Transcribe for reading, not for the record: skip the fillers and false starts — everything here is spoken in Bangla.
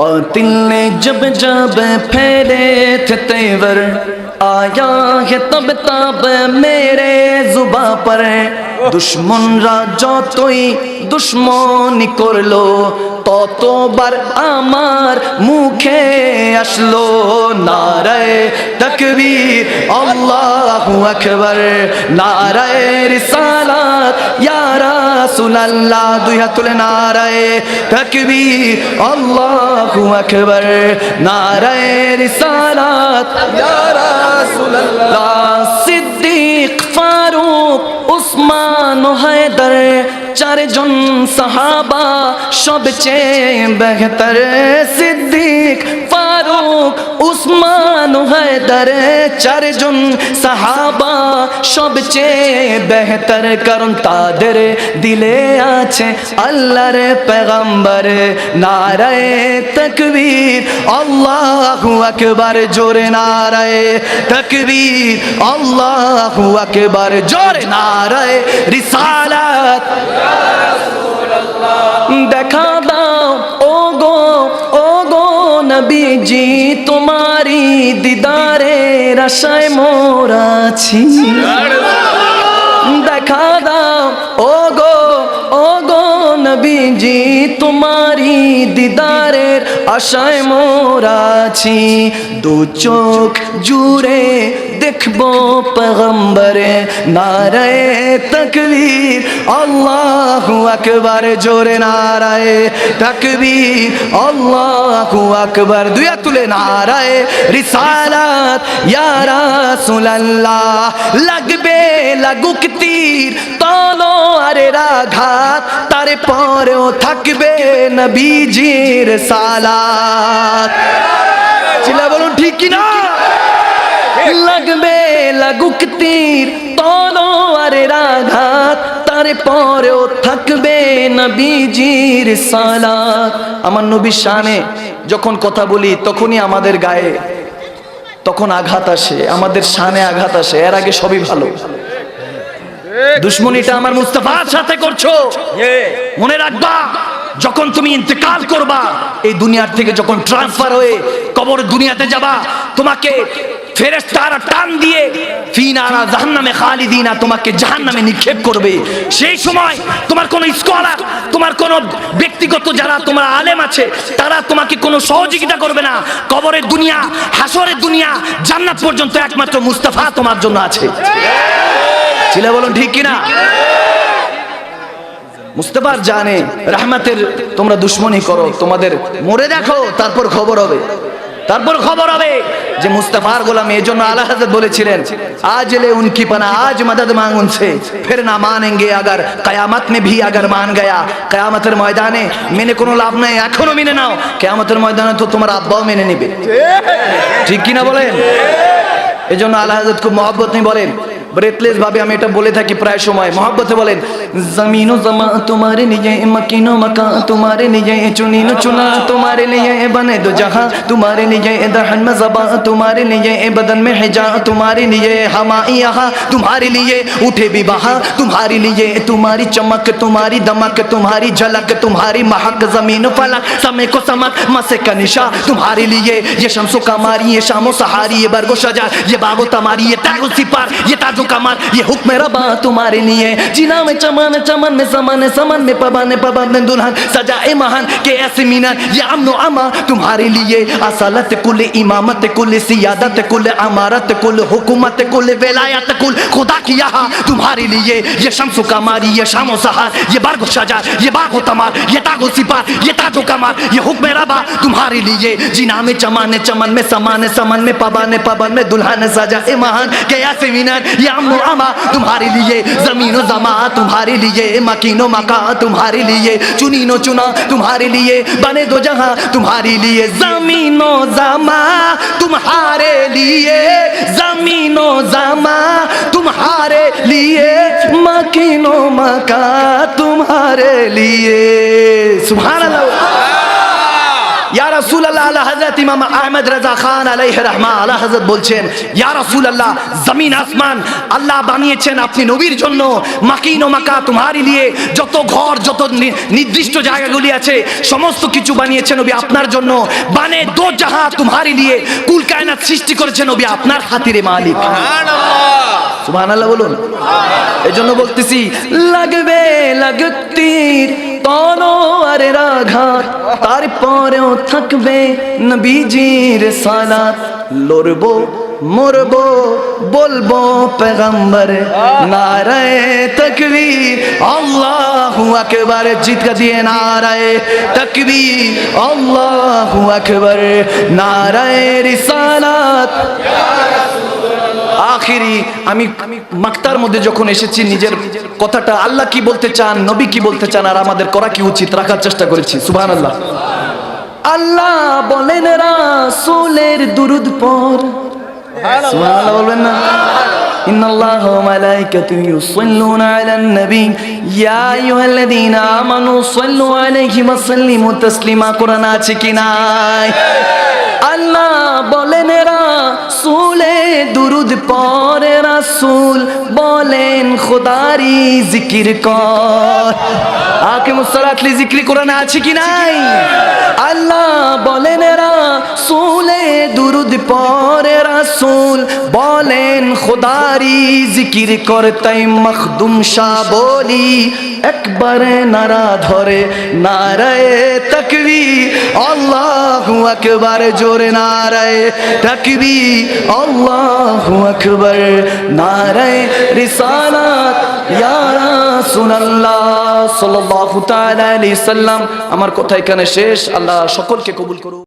बातिल ने जब जब फेरे थे तेवर, आया है तब तब मेरे जुबा पर। दुश्मनरा যতই দুশ্মনী করলো, ততবার আমার মুখে আসলো নারায়ে তাকবীর আল্লাহু আকবার, নারায়ে রিসালাত ইয়া রাসূলুল্লাহ। দুই হাত তুলে নারায়ে তাকবীর আল্লাহু আকবার, নারায়ে রিসালাত ইয়া রাসূলুল্লাহ। সিদ্দিক, ফারুক, উসমান ও হায়দার, চারজন সাহাবা সবচেয়ে বেহতর। সিদ্দিক, ফারুক, উসমান ও হায়দার, চারজন সাহাবা সবচেয়ে বেহতর, কারণ তাদের দিলে আছে আল্লাহর পেগম্বর। নারায়ে তাকবীর আল্লাহু আকবার, জোরে নারায়ে তাকবীর আল্লাহু আকবার, জোরে নারায়ে রিসালাত। দেখা দাও ও গো নবীজি, তোমারি দিদারের আশায় মোরা আছি। দেখা দাও ও গো নবীজি, তোমারি দিদারের আশায় মোরা আছি। দু চোখ জুড়ে দেখবো পেগম্বরে। নারায়ে তাকবীর আল্লাহু আকবার, জোরে নারায়ে তাকবীর আল্লাহু আকবার। দুই হাত তুলে নারায়ে রিসালাত ইয়া রাসূলুল্লাহ। লাগবে লাগুক তীর তলোয়ারের আঘাত, তারপরেও থাকবে নবীজির সালাত। চিল্লা বলুন ঠিক কি না? লাগবে লাগুক তীর তলোয়ারের আঘাত, তারপরেও থাকবে নবীজির সালাত। আমার নবীর শানে যখন কথা বলি তখনই আমাদের গায়ে তখন আঘাত আসে, আমাদের শানে আঘাত আসে। এর আগে সবই ভালো। দুশ্মনীটা আমার মুস্তাফার সাথে করছো, মনে রাখবা যখন তুমি ইন্তেকাল করবা, এই দুনিয়ার থেকে যখন ট্রান্সফার হয়ে কবর দুনিয়াতে যাবা, তোমাকে ফেরেশতারা টান দিয়ে ফিনারা জাহান্নামে খালিদিনা, তোমাকে জাহান্নামে নিক্ষেপ করবে। সেই সময় তোমার কোনো স্কলার, তোমার কোনো ব্যক্তিগত যারা তোমার আলেম আছে, তারা তোমাকে কোনো সহযোগিতা করবে না। কবরের দুনিয়া, হাসরের দুনিয়া, জান্নাত পর্যন্ত একমাত্র মুস্তাফা তোমার জন্য আছে। চিল্লা বলুন ঠিক কিনা? মুস্তাফার জানে রহমতের তোমরা দুশ্মনী করো, তোমাদের মরে দেখো, তারপর খবর হবে, তারপর খবর হবে যে মুস্তাফার গোলাম। এই জন্য আলা হযরত বলেছিলেন, আজ ले उनकी पना आज मदद मांग उनसे, फिर ना मानेंगे अगर कयामत में भी अगर मान गया। কয়ামতের ময়দানে মেনে কোনো লাভ নাই, এখনো মেনে নাও, কয়ামতের ময়দানে তো তোমার আব্বাও মেনে নেবে। ঠিক কিনা বলেন? এই জন্য আলা হযরত খুব মহব্বত নিয়ে বলেন, ব্রেথলেস ভাবে আমি এটা বলে থাকি প্রায় সময়, মহব্বতে বলেন, জমিন ও জমা তোমারে লিয়ে, মকিন ও মকা তোমারে লিয়ে, চুনিন ও চুনা তোমারে লিয়ে, বনে দো জাহাं तुम्हारे लिए, दहन में ज़बा तुम्हारे लिए, बदन में हिजा तुम्हारे लिए, हमारी यहाँ तुम्हारे लिए, उठे भी बहा तुम्हारे लिए, तुम्हारी चमक तुम्हारी दमक तुम्हारी झलक तुम्हारी महक, जमीन फलक समय को समक मसे का निशा तुम्हारे लिए। ये शम्सो कमारी, ये शामो सहारी, ये बरगो शजार, ये बागो तमारी, ये तागो सिपार, ये ताजो कमाल, ये हुक्म रबा तुम्हारे लिए। जीना में चमन चमन में समन समन में पवन पवन में दुल्हन सजाए महान के ऐसे मीनार, ये अमनो अमा तुम्हारे लिए। असलत कुल इमामत कुल सियादत कुल अमारत कुल हुकूमत कुल विलायत कुल खुदा की यहाँ तुम्हारे लिए। ये शम्सो कमारी, ये शामो सहार, ये बरगो शजार, ये बागो तमार, ये तागो सिपार, ये ताजो कमाल, ये हुक्म रबा तुम्हारे लिए। जीना में चमन चमन में समान समन में पवन पवन में दुल्हन सजाए महान के ऐसे मीनार, ये अमनो अमा तुम्हारे लिए। जमीनो जमा तुम्हारे लिए, मकीनो मका तुम्हारे लिए, चुनीनो चुना तुम्हारे लिए, बने दो जहां तुम्हारे लिए। जमीनो जमा तुम्हारे लिए, जमीनो जमा तुम्हारे लिए, मकीनो मका तुम्हारे लिए। सुभान अल्लाह। ইয়া রাসূলুল্লাহ, আলা হযরত ইমাম আহমদ রাজা খান আলাইহি রাহমা আলা হযরত বলছেন, ইয়া রাসূলুল্লাহ, জমিন আসমান আল্লাহ বানিয়েছেন আপনি নবীর জন্য, মাকিন ও মাকা তোমারি লিয়ে, যত ঘর যত নির্দিষ্ট জায়গাগুলি আছে সমস্ত কিছু বানিয়েছেন নবী আপনার জন্য, বানে দো জাহাঁ তোমারি লিয়ে, কুল কায়নাত সৃষ্টি করেছেন নবী আপনার খাতিরে মালিক। সুবহানাল্লাহ, সুবহানাল্লাহ বলুন। এজন্য বলতেছি, লাগবে লাগতির তলোয়ারের আঘাত, তারপরেও থাকবে নবীজির সালাত, লড়বো মরবো বলবো পেগম্বর, নারায়ে তাকবীর আল্লাহু আকবার, জিতকা দিয়ে নারায়ে তাকবীর আল্লাহু আকবার, নারায়ে রিসালাত। আখিরি আমি মাক্তার মধ্যে যখন এসেছি নিজের কথাটা আল্লাহ কি বলতে চান, নবী কি বলতে চান, আর আমাদের করা কি উচিত রাখার চেষ্টা করেছি। সুবহানাল্লাহ। আল্লাহ বলেন রাসূলের দুরূদ পড়, সুবহানাল্লাহ বলবেন না? ইন্নাল্লাহা ওয়া মালাইকাতুহু ইউসাল্লুনা আলান নবী ইয়া আইয়ুহাল্লাযীনা আমানু সাল্লু আলাইহি ওয়া সাল্লিমু তাসলিমা। কোরআন আছে কি নাই? আল্লাহ বলেন রাসূলে দুরূদ পড়ে, রাসূল বলেন খোদারি জিকির কর। আকিমুস সালাত লি জিকরি কোরআনে আছে কি নাই? আল্লাহ বলেন রাসূলে দুরূদ পড়ে, রাসূল বলেন খোদারি জিকির কর। তাই মখদুম শাহ বলি একবারে নারা ধরে, নারায়ে তাকবীর আল্লাহু আকবার, জোরে নারায়ে তাকবীর আল্লাহু আকবার, নারায়ে রিসালাত ইয়া রাসূলুল্লাহ সাল্লাল্লাহু তাআলা আলাইহি সাল্লাম। আমার কথা এখানে শেষ। আল্লাহ সকলকে কবুল করুন।